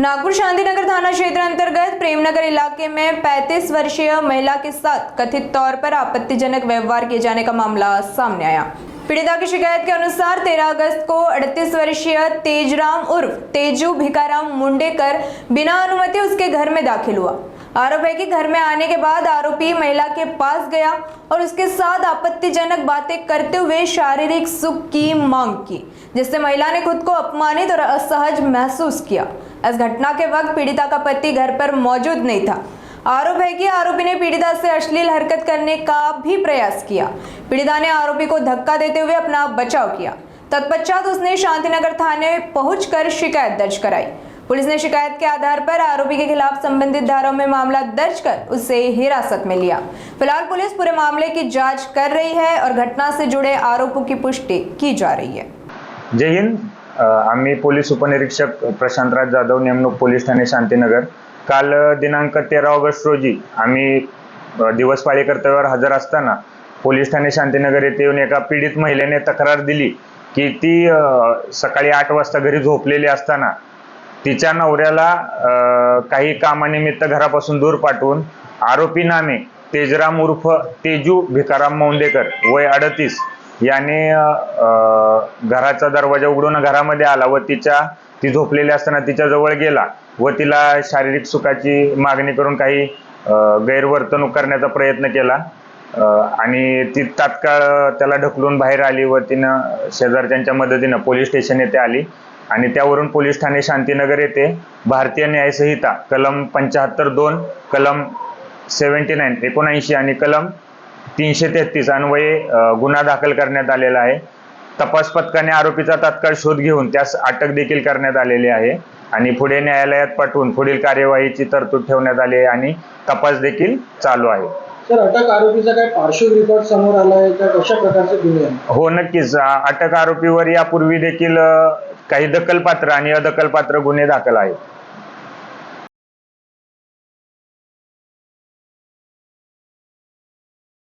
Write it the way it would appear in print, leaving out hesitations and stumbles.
नागपुर शांतिनगर थाना क्षेत्र अंतर्गत प्रेमनगर इलाके में 35 वर्षीय महिला के साथ कथित तौर पर आपत्तिजनक व्यवहार किए जाने का मामला सामने आया। पीड़िता की शिकायत के अनुसार 13 अगस्त को 38 वर्षीय तेजराम उर्फ तेजू भिकाराम मुंडेकर बिना अनुमति उसके घर में दाखिल हुआ। आरोप है कि घर में आने के बाद आरोपी महिला के पास गया और उसके साथ आपत्तिजनक बातें करते हुए शारीरिक सुख की मांग की, जिससे महिला ने खुद को अपमानित और असहज महसूस किया। इस घटना के वक्त पीड़िता का पति घर पर मौजूद नहीं था। आरोप है कि आरोपी ने पीड़िता से अश्लील हरकत करने का भी प्रयास किया। पीड़िता ने आरोपी को धक्का देते हुए अपना बचाव किया। तत्पश्चात उसने शांतिनगर थाने पहुंचकर शिकायत दर्ज कराई। पुलिस ने शिकायत के आधार पर आरोपी के खिलाफ संबंधित धाराओं में मामला दर्ज कर उसे हिरासत में लिया। फिलहाल पुलिस पूरे मामले की जांच कर रही है और घटना से जुड़े आरोपों की पुष्टि की जा रही है। जय हिंद। आम्ही पोलीस उपनिरीक्षक प्रशांतराज जाधव, नेमणूक पोलीस ठाणे शांतीनगर। काल दिनांक 13 ऑगस्ट रोजी आम्ही दिवस पाळी कर्तव्यावर हजर असताना पोलीस ठाणे शांतीनगर येथे येऊन एका पीडित महिलेने तक्रार दिली की ती सकाळी 8 वाजता घरी झोपलेली असताना तिच्या नवऱ्याला काही कामानिमित्त घरापासून दूर पाठवून आरोपी नामे तेजराम उर्फ तेजू भिकाराम मुंडेकर वय 38 याने घराचा दरवाजा उघडून घरामध्ये आला व ती झोपलेली असताना तिच्या जवळ गेला व तिला शारीरिक सुखाची मागणी करून काही गैरवर्तणूक करण्याचा प्रयत्न केला आणि ती तात्काळ त्याला ढकलून बाहेर आली व तिनं शेजारच्यांच्या मदतीने पोलीस स्टेशन येथे आली आणि त्यावरून पोलीस ठाणे शांतीनगर येथे भारतीय न्याय संहिता कलम 75(2), कलम 79 आणि कलम 333 अन्वये गुन्हा दाखल करण्यात आलेला आहे। तपास पथकाने आरोपीचा तात्काळ शोध घेऊन त्यास अटक देखील करण्यात आलेली आहे आणि पुढे न्यायालयात पाठवून पुढील कार्यवाहीची तरतूद ठेवण्यात आली आहे आणि तपास देखील चालू आहे। सर, अटक आरोपीचा काय पार्श्व रिपोर्ट समोर आलाय का? कशा प्रकारचे गुन्हे आहेत? हो, नक्कीच। अटक आरोपीवर यापूर्वी देखील काही दखलपात्र आणि अदखलपात्र गुन्हे दाखल आहेत।